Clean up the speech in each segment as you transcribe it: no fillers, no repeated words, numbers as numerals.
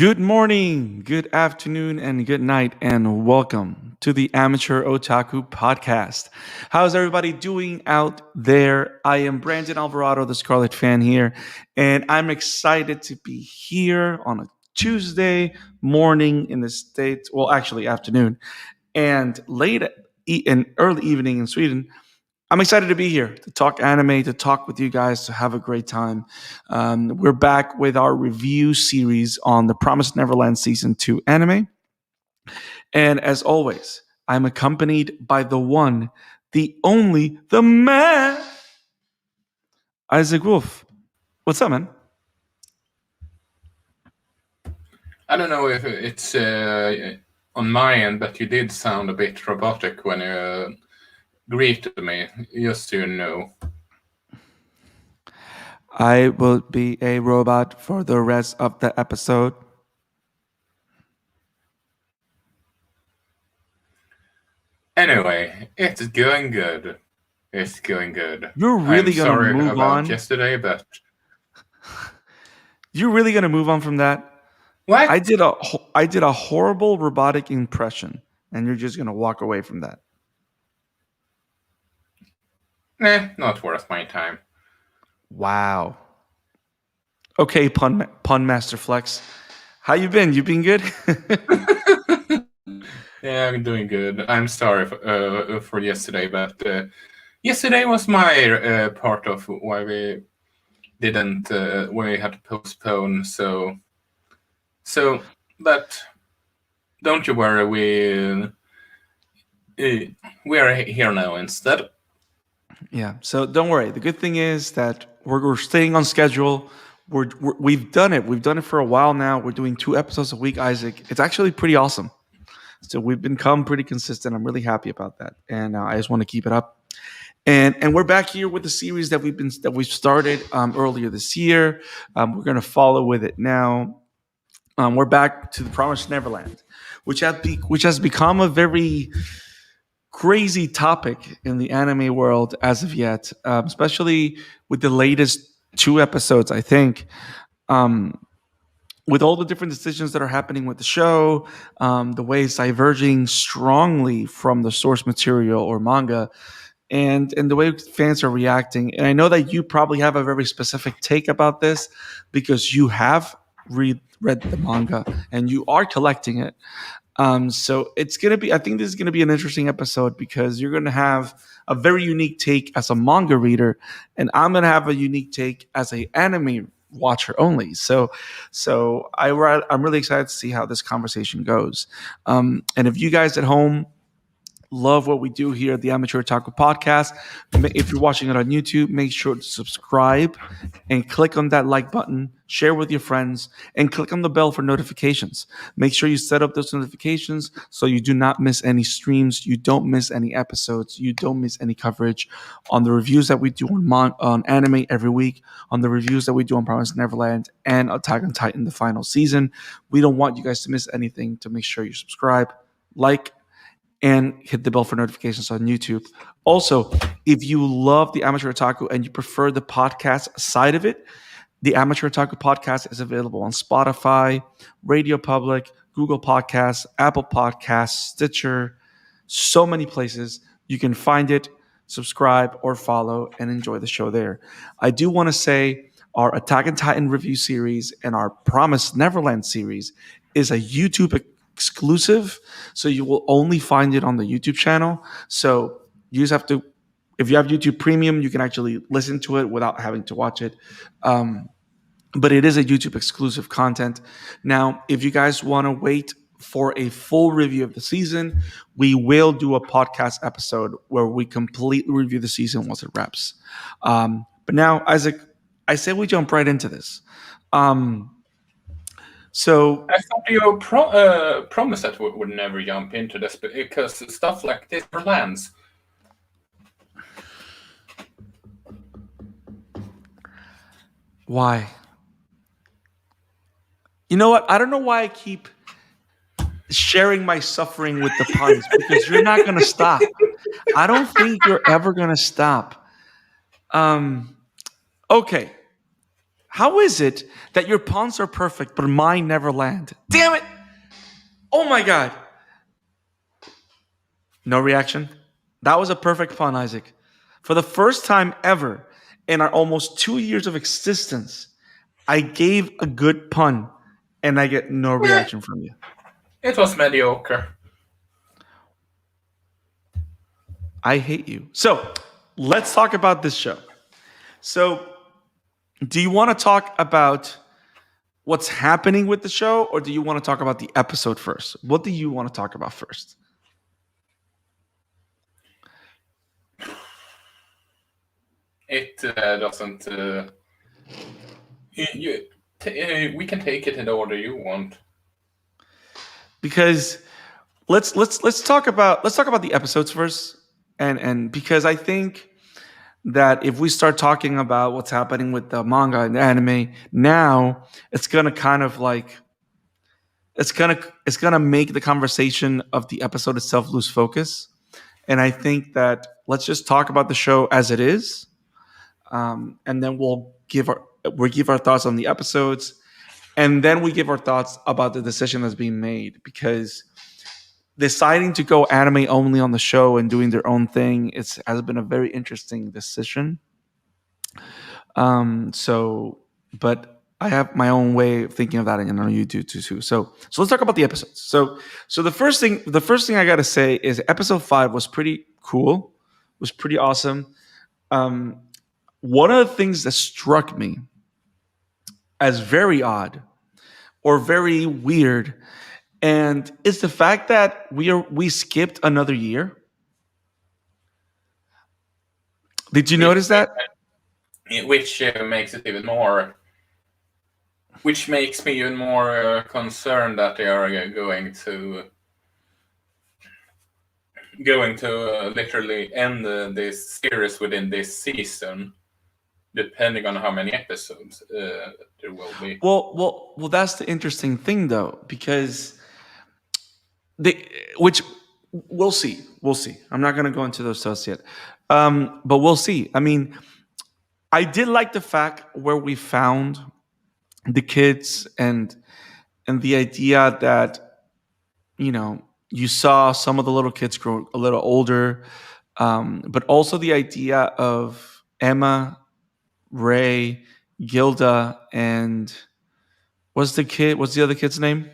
Good morning, good afternoon, and good night, and welcome to the Amateur Otaku podcast. How's everybody doing out there? I am Brandon Alvarado, the Scarlet Fan here, and I'm excited to be here on a Tuesday morning in the States. Well, actually, afternoon, and in early evening in Sweden. I'm excited to be here to talk anime, to talk with you guys, to have a great time. We're back with our review series on the Promised Neverland Season 2 anime. And as always, I'm accompanied by the one, the only, the man, Isaac Wolf. What's up, man? I don't know if it's on my end, but you did sound a bit robotic when you greeted me, just so you know. I will be a robot for the rest of the episode. Anyway, it's going good. It's going good. You're really I'm gonna sorry move about on? yesterday, but You're really gonna move on from that? what? I did a horrible robotic impression, and you're just gonna walk away from that. Not worth my time. Wow. Okay, pun master flex. How you been? You been good? Yeah, I'm doing good. I'm sorry for yesterday, but yesterday was my part of why we didn't, we had to postpone. So, but don't you worry, we are here now instead. Yeah. So don't worry. The good thing is that we're staying on schedule. We've done it. We've done it for a while now. We're doing 2 episodes a week, Isaac. It's actually pretty awesome. So we've become pretty consistent. I'm really happy about that, and I just want to keep it up. And we're back here with the series that we've started earlier this year. We're going to follow with it now. We're back to the Promised Neverland, which has become a very crazy topic in the anime world as of yet, especially with the latest 2 episodes. I think. With all the different decisions that are happening with the show, the way it's diverging strongly from the source material or manga, and the way fans are reacting. And I know that you probably have a very specific take about this because you have read the manga and you are collecting it. So it's gonna be. I think this is gonna be an interesting episode because you're gonna have a very unique take as a manga reader, and I'm gonna have a unique take as a anime watcher only. I'm really excited to see how this conversation goes. And if you guys at home love what we do here at the Amateur Otaku podcast, if you're watching it on YouTube, make sure to subscribe and click on that like button, share with your friends, and click on the bell for notifications. Make sure you set up those notifications so you do not miss any streams, you don't miss any episodes, you don't miss any coverage on the reviews that we do on anime every week, on the reviews that we do on Promised Neverland and Attack on Titan, the final season. We don't want you guys to miss anything, to make sure you subscribe, like, and hit the bell for notifications on YouTube. Also, if you love the Amateur Otaku and you prefer the podcast side of it, the Amateur Otaku podcast is available on Spotify, Radio Public, Google Podcasts, Apple Podcasts, Stitcher, so many places. You can find it, subscribe, or follow and enjoy the show there. I do want to say our Attack on Titan review series and our Promised Neverland series is a YouTube exclusive, so you will only find it on the YouTube channel. So you just have to, if you have YouTube Premium, you can actually listen to it without having to watch it. But it is a YouTube exclusive content. Now, if you guys want to wait for a full review of the season, we will do a podcast episode where we completely review the season once it wraps. But now, Isaac, I say we jump right into this. So I thought you promised that we would never jump into this because stuff like this lands. why? You know what? I don't know why I keep sharing my suffering with the puns because you're not going to stop. I don't think you're ever going to stop. Okay. How is it that your puns are perfect, but mine never land? Damn it! Oh my god! No reaction? That was a perfect pun, Isaac. For the first time ever in our almost 2 years of existence, I gave a good pun and I get no Eh, reaction from you. it was mediocre. I hate you. So let's talk about this show. So, do you want to talk about what's happening with the show, or do you want to talk about the episode first? What do you want to talk about first? It doesn't. We can take it in the order you want. Because let's talk about the episodes first, and because I think that if we start talking about what's happening with the manga and the anime now, it's gonna kind of like it's gonna make the conversation of the episode itself lose focus. And I think that let's just talk about the show as it is, and then we'll give our thoughts on the episodes, and then we give our thoughts about the decision that's being made. Because deciding to go anime only on the show and doing their own thing has been a very interesting decision. So, but I have my own way of thinking of that, and I know you do too. So let's talk about the episodes. So the first thing I got to say is episode 5 was pretty cool, was pretty awesome. Um, One of the things that struck me as very odd or very weird, and it's the fact that we skipped another year. Did you notice that? Which makes it even more. Which makes me even more concerned that they are going to literally end this series within this season, depending on how many episodes there will be. Well. That's the interesting thing, though, because which we'll see. We'll see. I'm not going to go into those thoughts yet, but we'll see. I mean, I did like the fact where we found the kids, and the idea that you saw some of the little kids grow a little older, but also the idea of Emma, Ray, Gilda, and what's the other kid's name?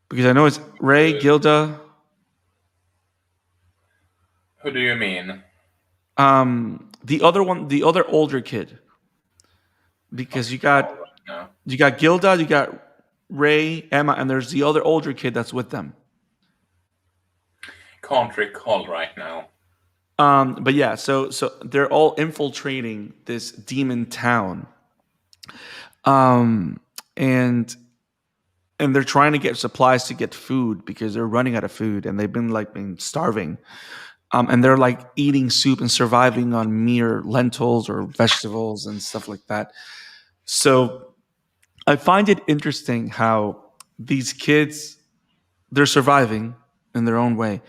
Because I know it's Ray, Gilda. Who do you mean? The other one, the other older kid. Because you got No. Gilda, you got Ray, Emma, and there's the other older kid that's with them. Can't recall right now. But yeah, so they're all infiltrating this demon town, um, and they're trying to get supplies to get food because they're running out of food, and they've been starving, and they're like eating soup and surviving on mere lentils or vegetables and stuff like that. So I find it interesting how these kids, they're surviving in their own way.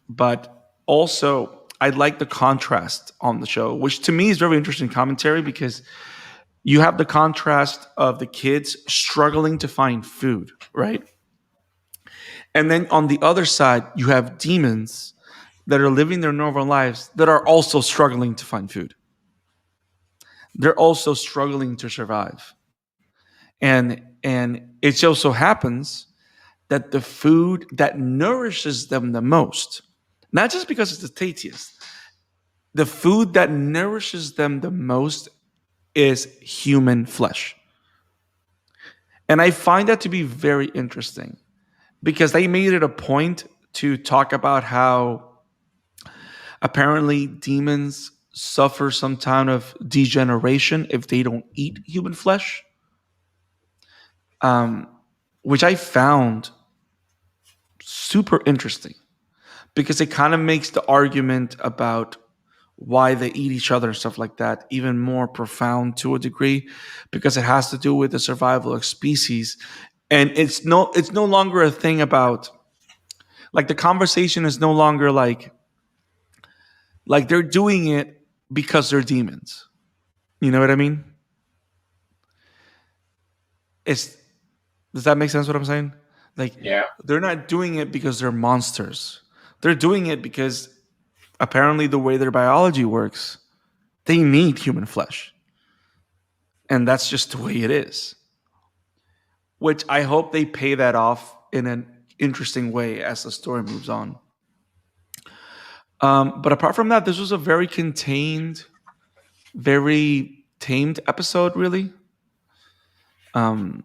But also I like the contrast on the show, which to me is very interesting commentary, because you have the contrast of the kids struggling to find food, right? And then on the other side, you have demons that are living their normal lives that are also struggling to find food. They're also struggling to survive. And it just so happens that the food that nourishes them the most, not just because it's the tastiest, the food that nourishes them the most is human flesh. And I find that to be very interesting, because they made it a point to talk about how apparently demons suffer some kind of degeneration if they don't eat human flesh, um, which I found super interesting, because it kind of makes the argument about why they eat each other and stuff like that even more profound to a degree, because it has to do with the survival of species. And it's no longer a thing about, like, the conversation is no longer like they're doing it because they're demons. You know what I mean? It's Does that make sense what I'm saying? Like Yeah. they're not doing it because they're monsters. They're doing it because apparently the way their biology works, they need human flesh. And that's just the way it is. Which I hope they pay that off in an interesting way as the story moves on. But apart from that, this was a very contained, very tamed episode, really. Um,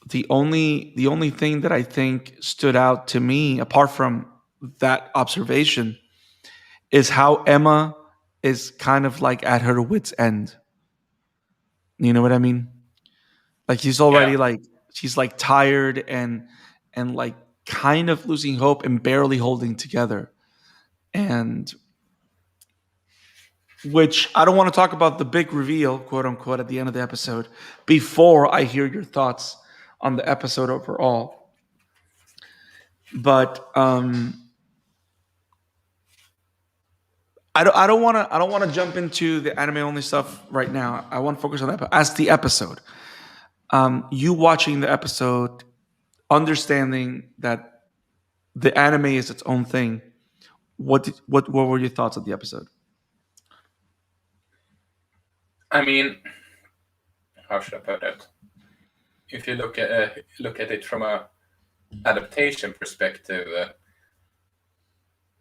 the only thing that I think stood out to me, apart from that observation, is how Emma is kind of like at her wits' end. You know what I mean? Like she's Yeah. already like she's like tired and like kind of losing hope and barely holding together. And which I don't want to talk about the big reveal, quote unquote, at the end of the episode before I hear your thoughts on the episode overall. But I don't want to jump into the anime only stuff right now. I want to focus on that as the episode. You watching the episode, understanding that the anime is its own thing. What were your thoughts of the episode? I mean, how should I put it? If you look at it from a adaptation perspective,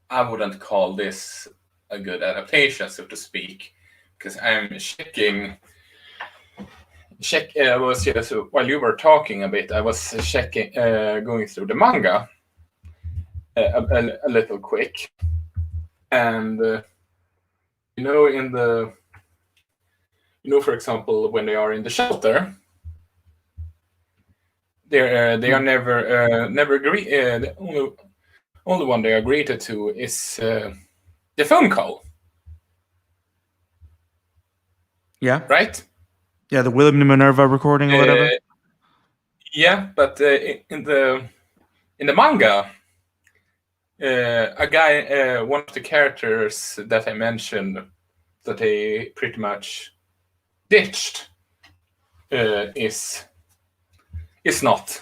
I wouldn't call this a good adaptation, so to speak, because I'm checking. Was just while you were talking a bit, I was checking, going through the manga a little quick, and in the for example, when they are in the shelter, they are never agree. The only one they are greeted to is the phone call. Yeah, Right? yeah, the William and Minerva recording or whatever. Yeah, but in the manga, a guy, one of the characters that I mentioned, that they pretty much ditched, is not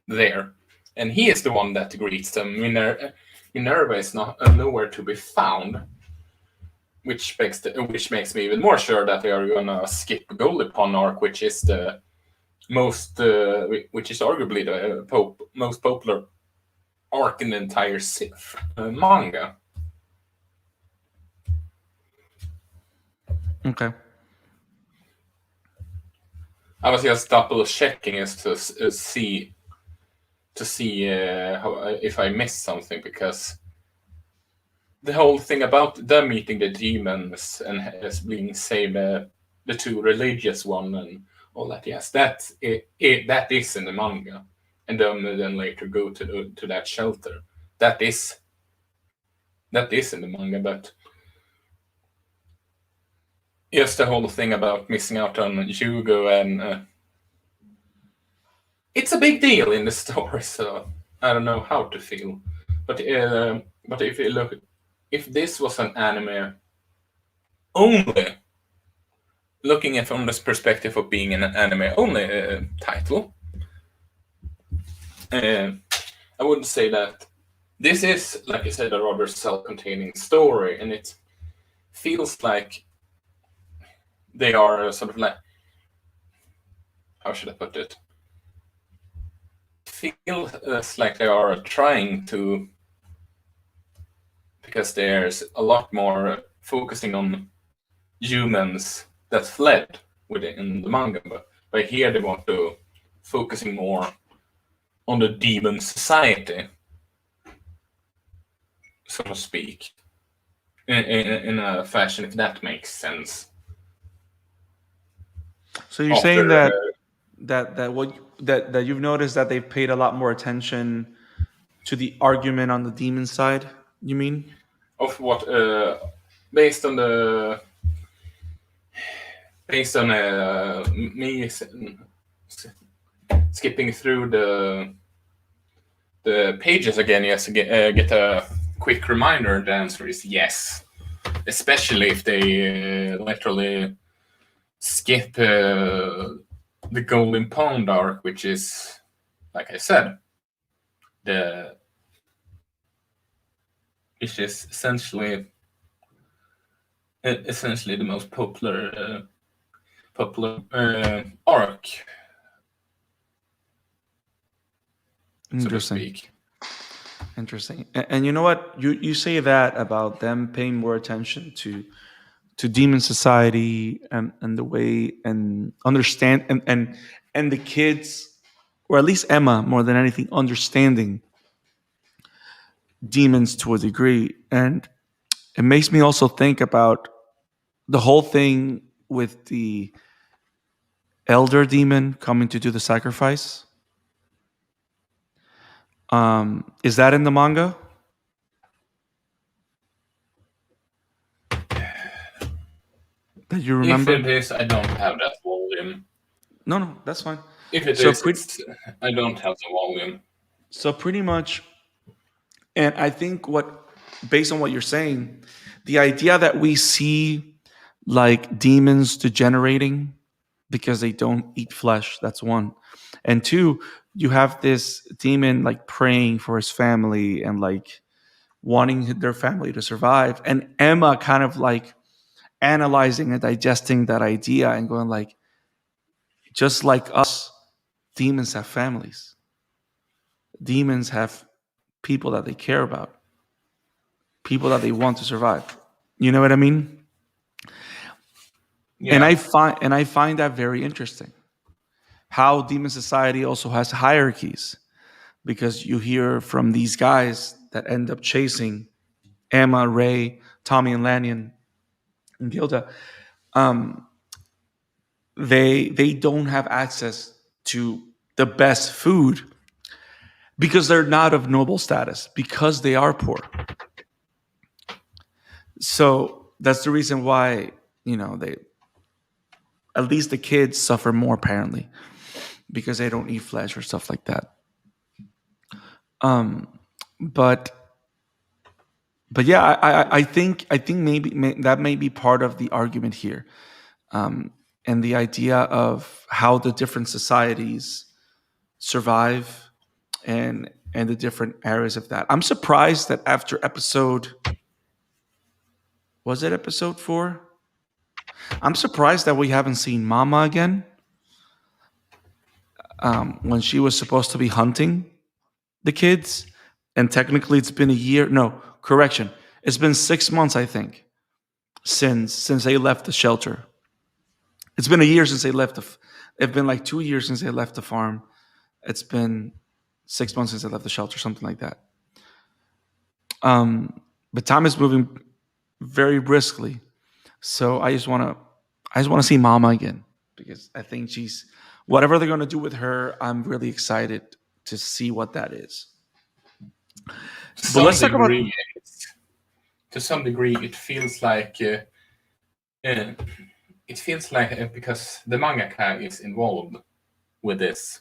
there, and he is the one that greets them. Minerva is not nowhere to be found, which makes me even more sure that they are gonna skip Goalie Pond arc, which is the which is arguably the most popular arc in the entire manga. Okay. I was just double checking as to see if I missed something, because the whole thing about them meeting the demons and as being saved, the two religious one and all that, yes, that is in the manga, and then later go to that shelter. That is in the manga, but just the whole thing about missing out on Hugo, and it's a big deal in the story, so I don't know how to feel. But if you look, if this was an anime only, looking at from this perspective of being an anime only title, I wouldn't say that this is, like you said, a rather self-containing story, and it feels like they are sort of like, how should I put it? Feels like they are trying to, because there's a lot more focusing on humans that fled within the manga, but here they want to focusing more on the demon society, so to speak, in a fashion, if that makes sense. So you're saying that you've noticed that they've paid a lot more attention to the argument on the demon side. You mean? Of what, based on me skipping through the pages again, yes, get a quick reminder. The answer is yes. especially if they literally skip the Golden Pond arc, which is, like I said, which is essentially the most popular arc, so to speak. Interesting. And you know what? You say that about them paying more attention to demon society and the way and understand and the kids, or at least Emma more than anything, understanding demons to a degree. And it makes me also think about the whole thing with the elder demon coming to do the sacrifice. Is that in the manga? That you remember? If it is, I don't have that volume. No, that's fine. If it is, I don't have the volume. So pretty much, and I think based on what you're saying, the idea that we see like demons degenerating because they don't eat flesh, that's one. And two, you have this demon like praying for his family and like wanting their family to survive. And Emma kind of like analyzing and digesting that idea and going like, just like us, demons have families. Demons have people that they care about, people that they want to survive. You know what I mean? Yeah. And I find that very interesting. How demon society also has hierarchies, because you hear from these guys that end up chasing Emma, Ray, Tommy, and Lanyon, and Gilda. They don't have access to the best food because they're not of noble status, because they are poor. So that's the reason why, they, at least the kids, suffer more apparently, because they don't eat flesh or stuff like that. But yeah, I think maybe that may be part of the argument here, and the idea of how the different societies survive and the different areas of that. I'm surprised that after episode 4? I'm surprised that we haven't seen Mama again, when she was supposed to be hunting the kids. And technically it's been a year. No, correction. It's been 6 months, I think, since they left the shelter. It's been a year since they left. It's been like 2 years since they left the farm. It's been 6 months since they left the shelter, something like that. But time is moving very briskly. So I just want to see Mama again, because I think she's, whatever they're going to do with her, I'm really excited to see what that is. But let's talk about. To some degree, it feels like because the mangaka is involved with this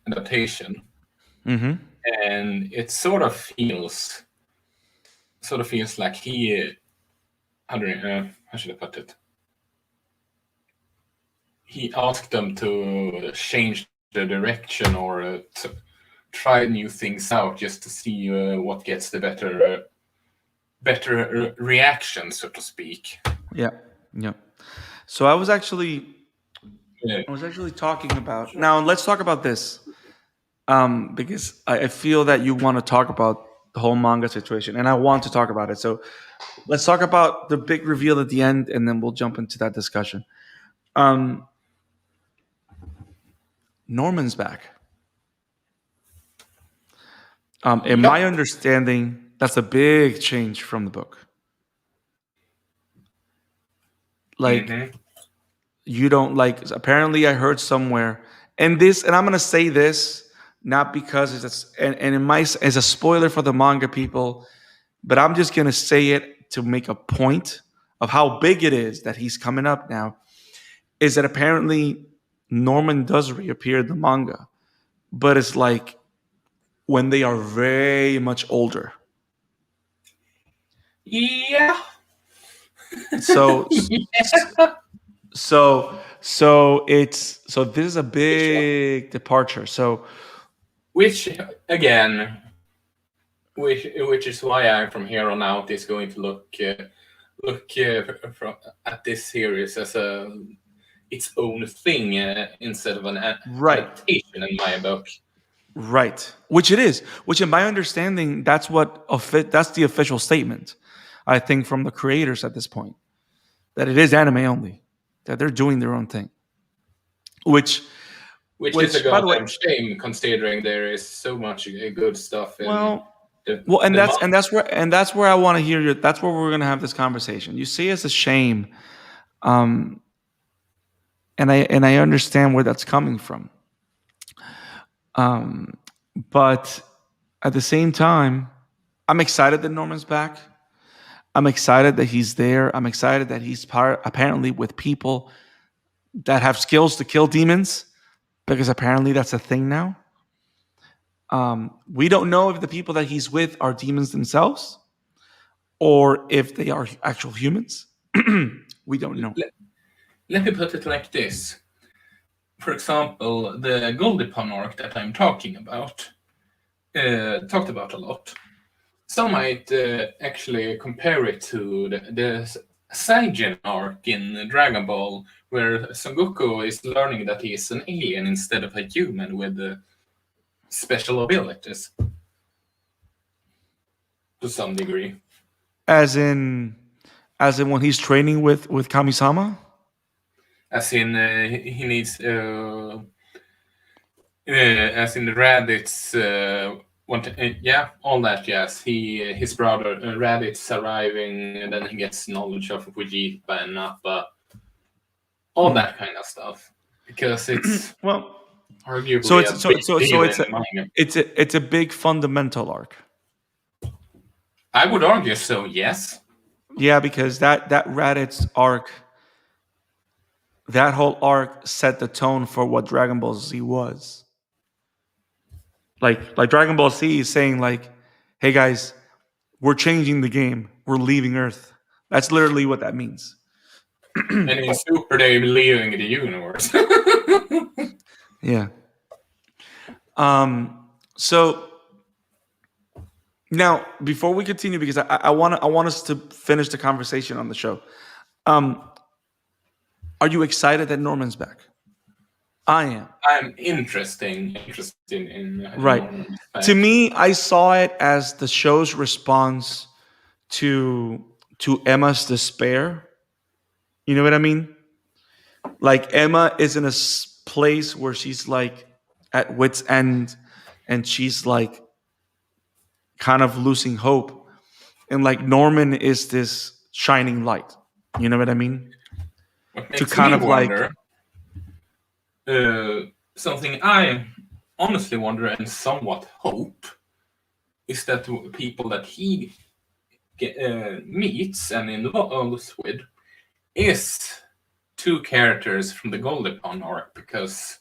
adaptation, and it sort of feels like he, how should I put it? He asked them to change the direction or to try new things out, just to see what gets the better reaction, so to speak. Yeah. So I was actually talking about. Now let's talk about this, because I feel that you want to talk about the whole manga situation, and I want to talk about it. So let's talk about the big reveal at the end, and then we'll jump into that discussion. Norman's back. In my understanding, that's a big change from the book. Like, you don't like. Apparently, I heard somewhere, and I'm going to say this not because it's as a spoiler for the manga people, but I'm just going to say it to make a point of how big it is that he's coming up now. Is that apparently Norman does reappear in the manga, but it's like when they are very much older. Yeah. So Yeah. so this is a big departure. So Which again, which is why I'm from here on out is going to look at this series as its own thing instead of an right, adaptation in my book. right, which it is. Which, in my understanding, that's that's the official statement. I think from the creators at this point that it is anime only, that they're doing their own thing. Which, Which is a by the way, goddamn shame, considering there is so much good stuff in well, the and the manga. that's where I want to hear you. That's where we're gonna have this conversation. You see, it's a shame, um, and I understand where that's coming from. But at the same time, I'm excited that Norman's back. I'm excited that he's there. I'm excited that he's apparently with people that have skills to kill demons, because apparently that's a thing now. We don't know if the people that he's with are demons themselves or if they are actual humans. We don't know. Let me put it like this. For example, the Goldipon arc that I'm talking about, talked about a lot. Some might actually compare it to the Saijin arc in Dragon Ball, where Son Goku is learning that he is an alien instead of a human with special abilities. To some degree. As in when he's training with Kamisama? As in, he needs... as in the Raditz... yeah, all that, yes. His brother Raditz arriving, and then he gets knowledge of Vegeta and Nappa. All that kind of stuff. Because it's... well, arguably so it's a big fundamental arc. I would argue so, yes. Yeah, because that Raditz arc, that whole arc set the tone for what Dragon Ball Z was. Like Dragon Ball Z is saying like, "Hey guys, we're changing the game. We're leaving Earth." That's literally what that means. And in Super, they're leaving the universe. Yeah. So now, before we continue, because I want us to finish the conversation on the show. Are you excited that Norman's back? I am. I'm interested in Right. Norman's back. To me, I saw it as the show's response to Emma's despair. You know what I mean? Like Emma is in a place where she's like at wit's end, and she's like kind of losing hope, and like Norman is this shining light. You know what I mean? What To makes kind me of wonder, something I honestly wonder and somewhat hope is that people that he meets and involves with is two characters from the Goldipon arc, because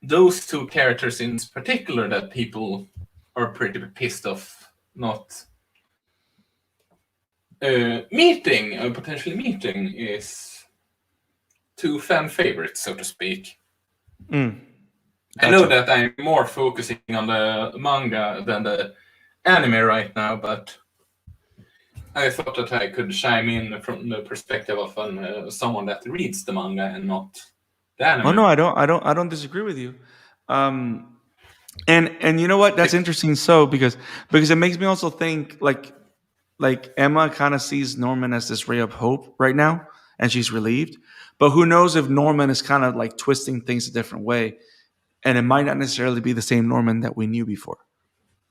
those two characters in particular that people are pretty pissed off not potentially meeting is two fan favorites, so to speak. Gotcha. I know that I'm more focusing on the manga than the anime right now, but I thought that I could chime in from the perspective of someone that reads the manga and not the anime. Oh no, I don't disagree with you. And you know what? That's interesting. So because it makes me also think like Emma kind of sees Norman as this ray of hope right now, and she's relieved. But who knows if Norman is kind of like twisting things a different way, and it might not necessarily be the same Norman that we knew before.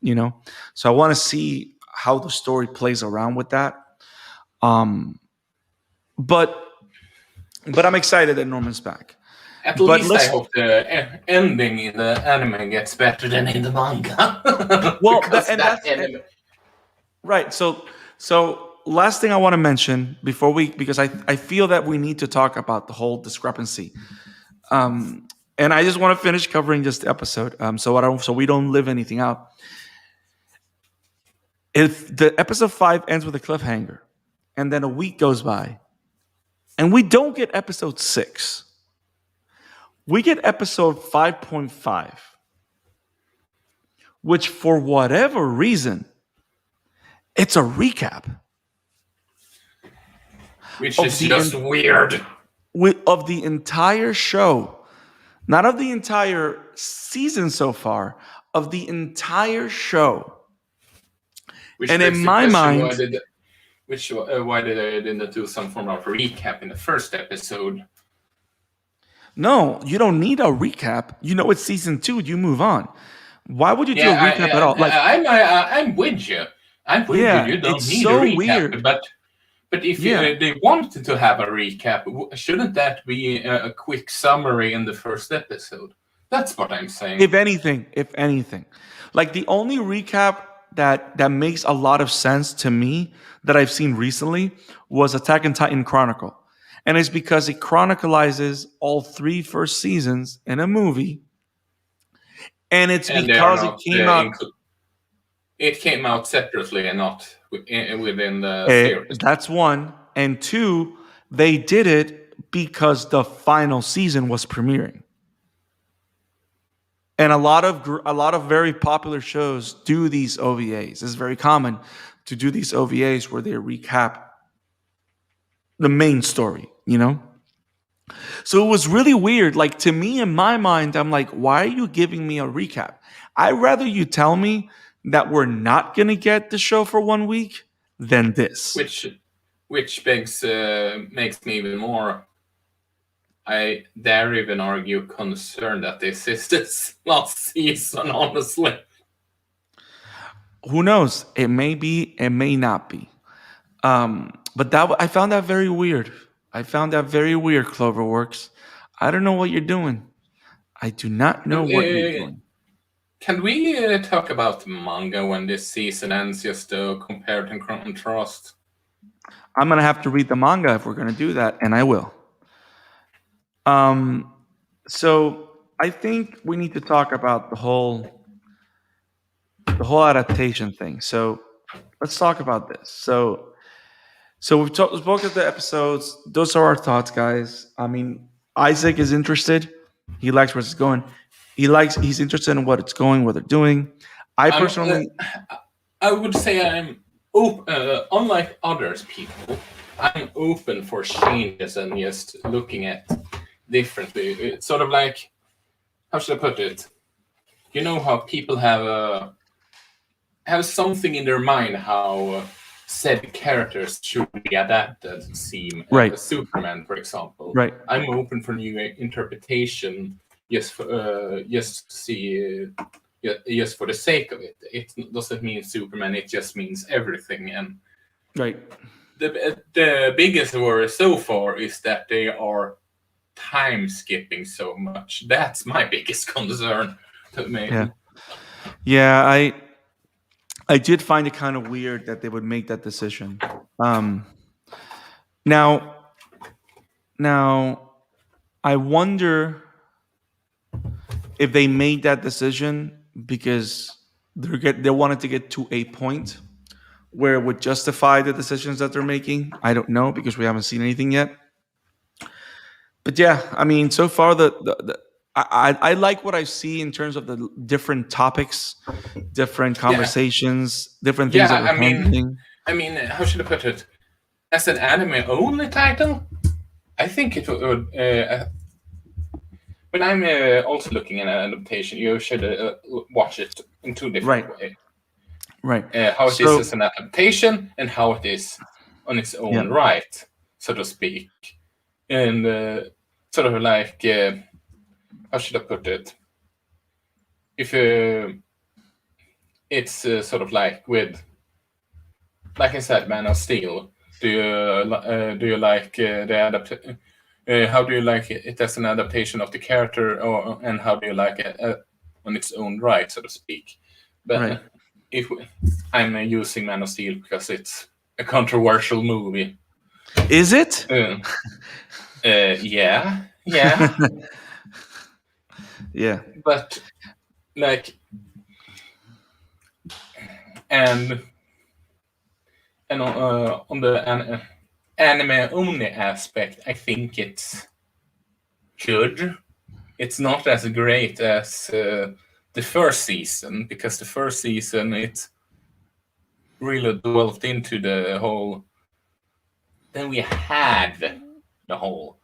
You know, so I want to see how the story plays around with that. But I'm excited that Norman's back. At least I hope the ending in the anime gets better than in the manga. Well, right. So last thing I want to mention before because I feel that we need to talk about the whole discrepancy. And I just want to finish covering this episode, so we don't live anything out. If the episode 5 ends with a cliffhanger, and then a week goes by, and we don't get episode 6, we get episode 5.5, which for whatever reason, it's a recap Which of is just weird. of the entire show, not of the entire season so far, of the entire show. Which And begs in the my question, mind, why did they didn't do some form of recap in the first episode? no, you don't need a recap. You know it's season 2. You move on. Why would you do a recap at all? Like, I'm with you. I'm with you. yeah, You don't it's need a so recap, weird. but if Yeah. they wanted to have a recap, shouldn't that be a quick summary in the first episode? That's what I'm saying. If anything, like the only recap that makes a lot of sense to me that I've seen recently was Attack on Titan Chronicle, and it's because it chronicalizes all 3 first seasons in a movie, and it's And they are because it not came out. it came out separately and not within the series. That's one, and two, they did it because the final season was premiering. And a lot of very popular shows do these OVAs. It's very common to do these OVAs where they recap the main story, you know? So it was really weird. Like to me, in my mind, I'm like, why are you giving me a recap? I'd rather you tell me that we're not gonna get the show for 1 week than this. Which makes me even more, I dare even argue, concerned that this is this last season, honestly. Who knows? It may be, it may not be. But I found that very weird. I found that very weird, Cloverworks. I don't know what you're doing. I do not know what you're doing. Can we talk about manga when this season ends, just to compare and contrast? I'm gonna have to read the manga if we're gonna do that, and I will. So I think we need to talk about the whole adaptation thing. So let's talk about this. So we've spoken the episodes. Those are our thoughts, guys. I mean, Isak is interested. He likes where it's going. He's interested in what it's going, what they're doing. I personally, I would say I'm unlike others people. I'm open for changes and just looking at differently. It's sort of like, how should I put it? You know how people have something in their mind how said characters should be adapted. Seem right? Superman, for example. Right. I'm open for new interpretation. Just to see, just for the sake of it. It doesn't mean Superman. It just means everything. And right. The biggest worry so far is that they are time skipping so much. That's my biggest concern to me. Yeah. I did find it kind of weird that they would make that decision. Now, I wonder if they made that decision because they wanted to get to a point where it would justify the decisions that they're making. I don't know because we haven't seen anything yet. But yeah, I mean, so far I like what I see in terms of the different topics, different conversations, different things that we're handling. I mean, how should I put it? As an anime-only title, I think it would. When I'm also looking at an adaptation, you should watch it in two different ways. Right. How it is as an adaptation and how it is on its own right, so to speak. And sort of like, how should I put it? If it's sort of like with, like I said, Man of Steel. Do you like the adaptation? How do you like it as an adaptation of the character, and how do you like it on its own right, so to speak? But if I'm using Man of Steel because it's a controversial movie. Is it? Yeah. Yeah. But like, and And on the anime only aspect, I think it's good. It's not as great as the first season, because the first season it really delved into the whole. Then we had the whole.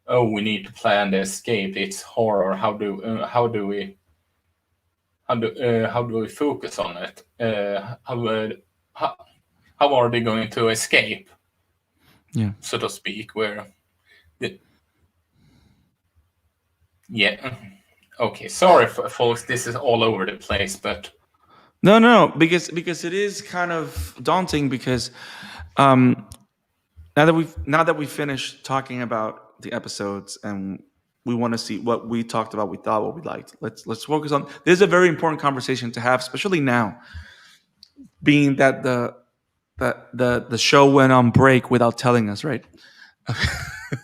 Oh, we need to plan the escape. It's horror. How do we focus on it? How are they going to escape? Yeah. So to speak. Where, yeah. Okay, sorry, folks. This is all over the place, but No, because it is kind of daunting because um, now that we finished talking about the episodes and we want to see what we talked about, we thought, what we liked. Let's focus on. This is a very important conversation to have, especially now, being that the show went on break without telling us, right?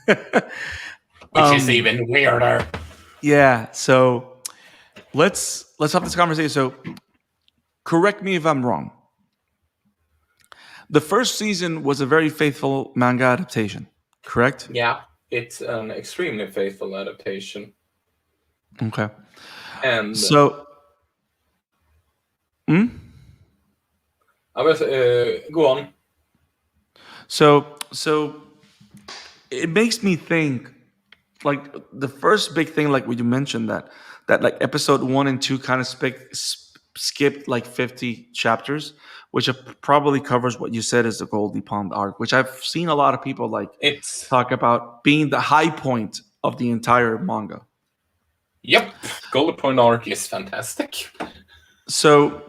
which is even weirder. Yeah. So let's have this conversation. So correct me if I'm wrong. The first season was a very faithful manga adaptation, correct? Yeah, it's an extremely faithful adaptation. Okay. And So, I was go on. so it makes me think, like the first big thing, like what you mentioned, that like episode 1 and 2 kind of skipped like 50 chapters, which probably covers what you said is the Goldie Pond arc, which I've seen a lot of people like It's talk about being the high point of the entire manga. Yep, Golden Point arc is fantastic. So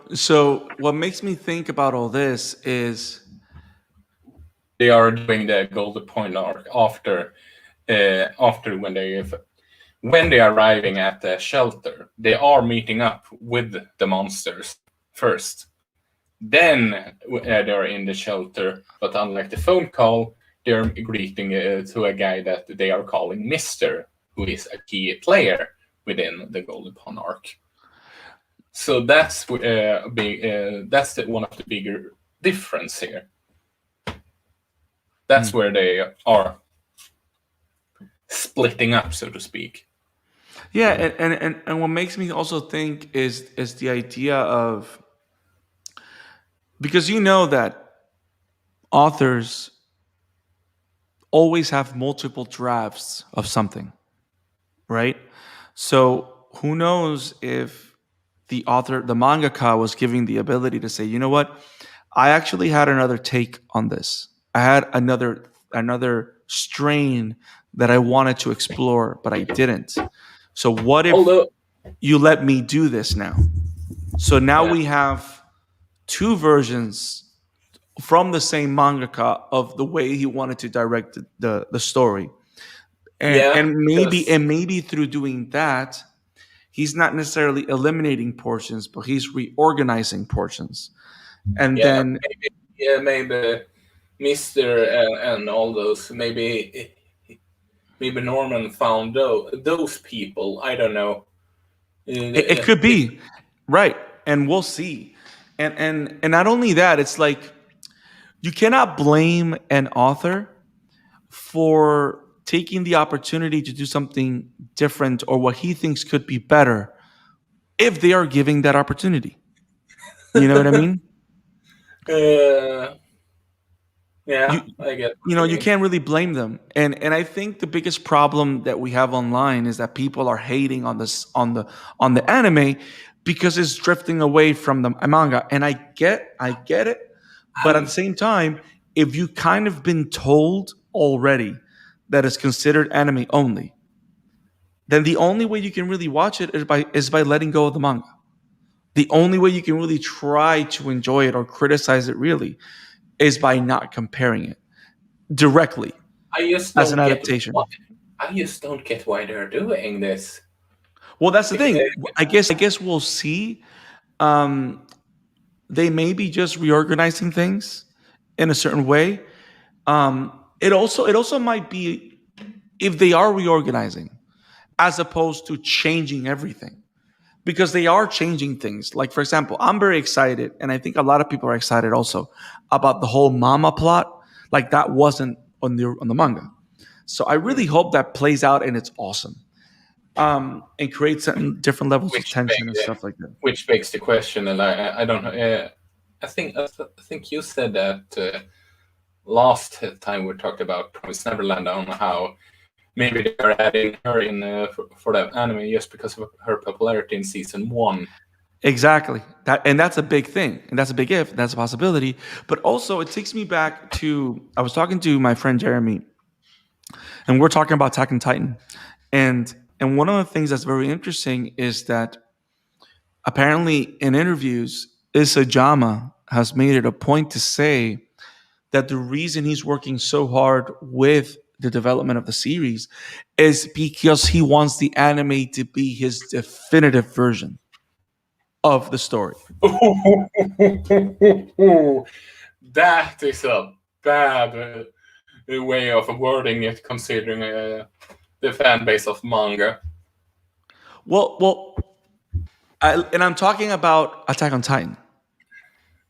what makes me think about all this is They are doing the Golden Point arc after when they're arriving at the shelter. They are meeting up with the monsters first. Then they're in the shelter, but unlike the phone call, they're greeting to a guy that they are calling Mister, who is a key player within the Golden Pawn arc. So that's one of the bigger difference here. That's where they are splitting up, so to speak. Yeah, and what makes me also think is the idea of, because you know that authors always have multiple drafts of something, right? So who knows if the author, the mangaka, was giving the ability to say, you know what, I actually had another take on this. I had another strain that I wanted to explore, but I didn't. So what if you let me do this now? So now we have two versions from the same mangaka of the way he wanted to direct the story. And maybe through doing that, he's not necessarily eliminating portions, but he's reorganizing portions. And then maybe Mister and all those, maybe Norman found those people. I don't know. It could be, right, and we'll see. And not only that, it's like you cannot blame an author for taking the opportunity to do something different or what he thinks could be better if they are giving that opportunity. You know what I mean? I get. You can't really blame them. And I think the biggest problem that we have online is that people are hating on this on the anime because it's drifting away from the manga. And I get it, but at the same time, if you kind of been told already that it's considered anime only, then the only way you can really watch it is by letting go of the manga. The only way you can really try to enjoy it or criticize it really is by not comparing it directly as an adaptation. I just don't get why they're doing this. Well, that's the thing. I guess we'll see. They may be just reorganizing things in a certain way. It also might be, if they are reorganizing as opposed to changing everything. because they are changing things. Like, for example, I'm very excited, and I think a lot of people are excited also about the whole mama plot. Like that wasn't on the manga. So I really hope that plays out and it's awesome. And creates certain different levels of which tension and begs, stuff like that. which begs the question, and I don't know. I think you said that last time we talked about Promised Neverland on how maybe they are adding her in for the anime just because of her popularity in season one. Exactly. That's a big thing. And that's a big if, that's a possibility. But also it takes me back to I was talking to my friend Jeremy, and we're talking about Attack on Titan. And one of the things that's very interesting is that apparently in interviews, Isajama has made it a point to say that the reason he's working so hard with the development of the series is because he wants the anime to be his definitive version of the story. That is a bad way of wording it, considering the fan base of manga. And I'm talking about Attack on Titan.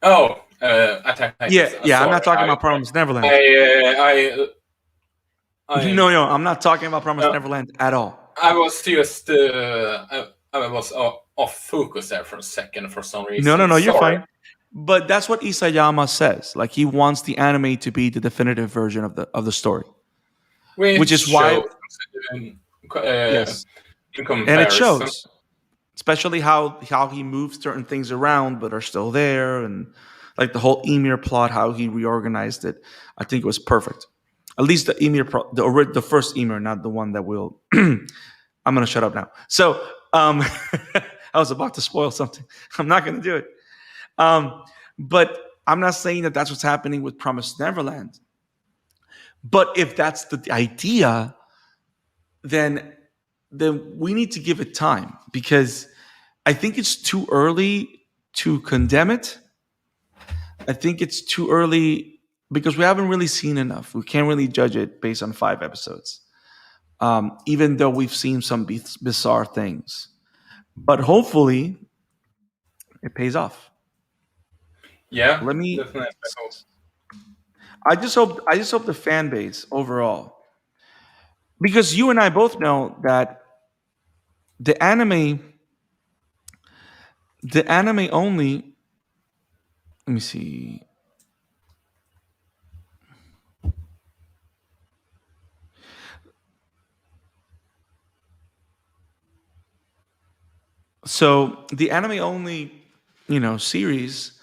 Oh, Attack on Yeah, Titan. yeah. I'm Sorry, not talking about Promised Neverland. No, I'm not talking about Promised Neverland at all. I was just I was off focus there for a second for some reason. No, you're fine. But that's what Isayama says. Like he wants the anime to be the definitive version of the story, which is why yes, and it shows, especially how he moves certain things around, but are still there, and like the whole Emir plot, how he reorganized it. I think it was perfect. At least the Emir, the first Emir, not the one that will. I'm gonna shut up now. So I was about to spoil something. I'm not gonna do it. But I'm not saying that that's what's happening with Promised Neverland. But if that's the idea, then we need to give it time, because I think it's too early to condemn it. I think it's too early because we haven't really seen enough. We can't really judge it based on 5 episodes, even though we've seen some bizarre things. But hopefully, it pays off. Yeah, Let me. definitely. I just hope the fan base overall, because you and I both know that the anime only. Let me see. So the anime only, series.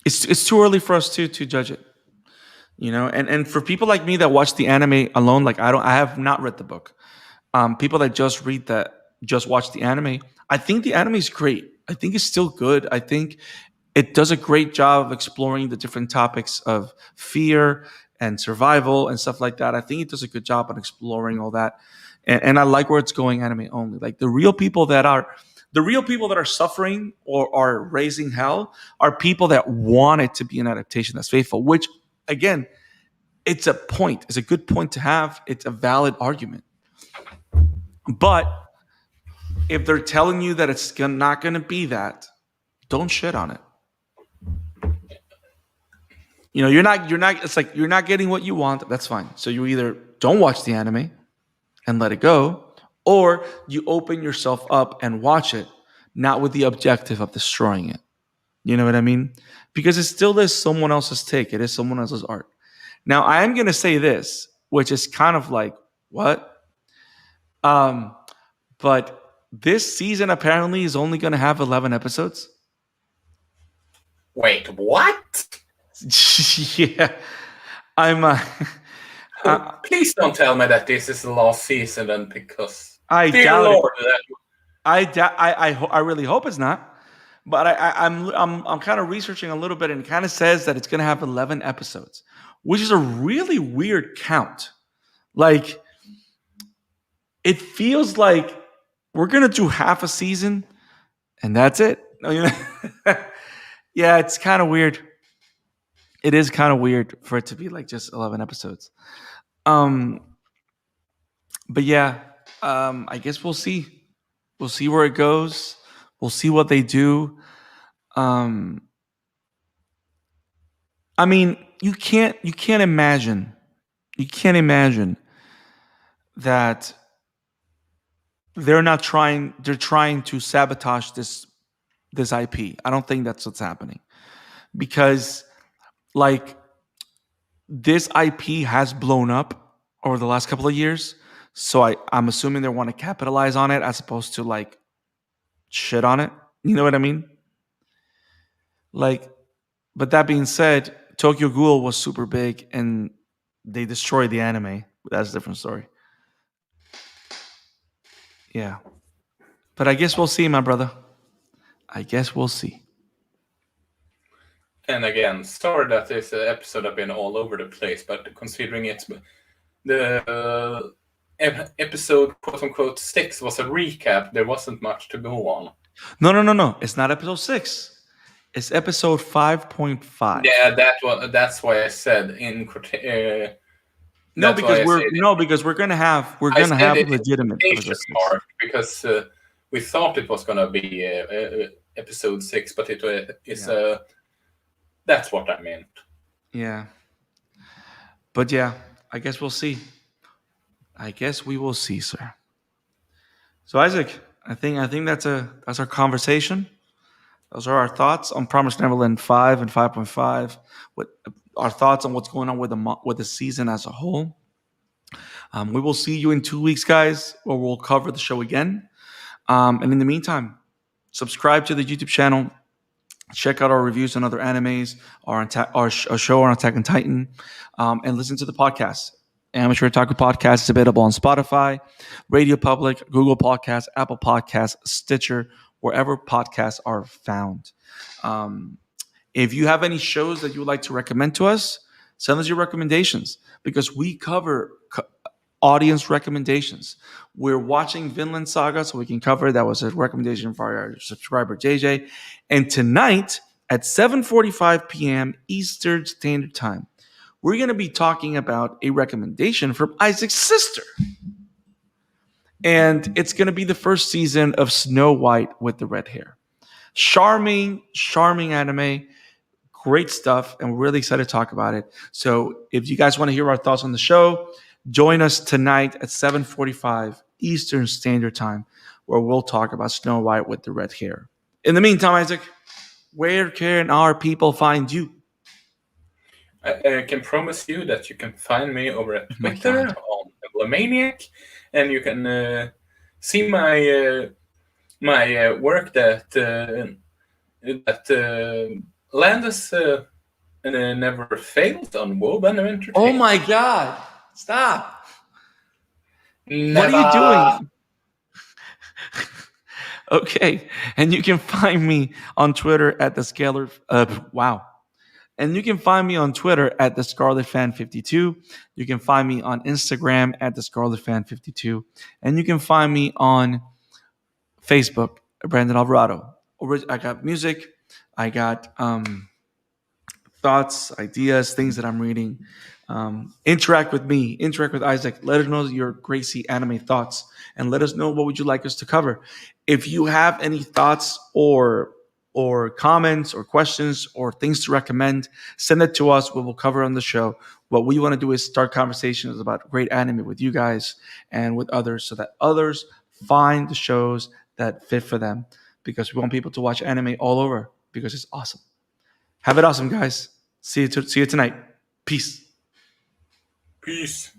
It's too early for us to judge it. And for people like me that watch the anime alone, like I have not read the book. People that just watch the anime, I think the anime is great. I think it's still good. I think it does a great job of exploring the different topics of fear and survival and stuff like that. I think it does a good job on exploring all that, and I like where it's going anime only. Like the real people that are suffering or are raising hell are people that want it to be an adaptation that's faithful, which again, it's a point. It's a good point to have. It's a valid argument. But if they're telling you that it's not going to be that, don't shit on it. You're not. It's like you're not getting what you want. That's fine. So you either don't watch the anime and let it go, or you open yourself up and watch it, not with the objective of destroying it. You know what I mean? Because it still is someone else's take. It is someone else's art. Now, I am going to say this, which is kind of like, what? But this season apparently is only going to have 11 episodes. Wait, what? Yeah. I'm... Please don't tell me that this is the last season, then, because I dear doubt Lord, it. I really hope it's not. But I'm kind of researching a little bit, and it kind of says that it's going to have 11 episodes, which is a really weird count. Like, it feels like we're going to do half a season, and that's it. Yeah, it's kind of weird. It is kind of weird for it to be like just 11 episodes. But yeah, I guess we'll see. We'll see where it goes. We'll see what they do. Um, I mean, you can't imagine that they're trying to sabotage this IP. I don't think that's what's happening because like this IP has blown up over the last couple of years. So I'm assuming they want to capitalize on it as opposed to like shit on it. You know what I mean? Like, but that being said, Tokyo Ghoul was super big and they destroyed the anime. That's a different story. Yeah. But I guess we'll see, my brother. I guess we'll see. And again, sorry that this episode have been all over the place, but considering it's the episode quote unquote 6 was a recap, there wasn't much to go on. No. It's not episode 6. It's episode 5.5. Yeah, that's why I said because we're gonna have legitimate episode 6. Part because we thought it was gonna be episode 6, but it is that's what I meant. Yeah. But yeah, I guess we'll see. I guess we will see, sir. So Isaac, I think that's our conversation. Those are our thoughts on Promised Neverland 5 and 5.5. What our thoughts on what's going on with the season as a whole. We will see you in 2 weeks, guys, where we'll cover the show again. And in the meantime, subscribe to the YouTube channel. Check out our reviews on other animes, our show on Attack on Titan, and listen to the podcast. Amateur Otaku Podcast is available on Spotify, Radio Public, Google Podcasts, Apple Podcasts, Stitcher, wherever podcasts are found. If you have any shows that you would like to recommend to us, send us your recommendations because we cover audience recommendations. We're watching Vinland Saga, so we can cover. That was a recommendation for our subscriber JJ. And tonight at 7:45 p.m. Eastern Standard Time, we're going to be talking about a recommendation from Isaac's sister. And it's going to be the first season of Snow White with the red hair. Charming anime. Great stuff. And we're really excited to talk about it. So if you guys want to hear our thoughts on the show, join us tonight at 7:45 Eastern Standard Time, where we'll talk about Snow White with the red hair. In the meantime, Isaac, where can our people find you? I can promise you that you can find me over at Twitter on Emblemaniac, and you can see my work that Landis never failed on Woven Entertainment. Oh my God! Stop! Never. What are you doing? Okay, and you can find me on Twitter at the Scalar. Wow. And you can find me on Twitter at the Scarlet Fan 52. You can find me on Instagram at the Scarlet Fan 52. And you can find me on Facebook, Brandon Alvarado. I got music. I got thoughts, ideas, things that I'm reading. Interact with me. Interact with Isaac. Let us know your Gracie anime thoughts. And let us know what would you like us to cover. If you have any thoughts or comments or questions or things to recommend, send it to us. We will cover on the show. What we want to do is start conversations about great anime with you guys and with others so that others find the shows that fit for them because we want people to watch anime all over because it's awesome. Have it awesome, guys. See you tonight. Peace. Peace.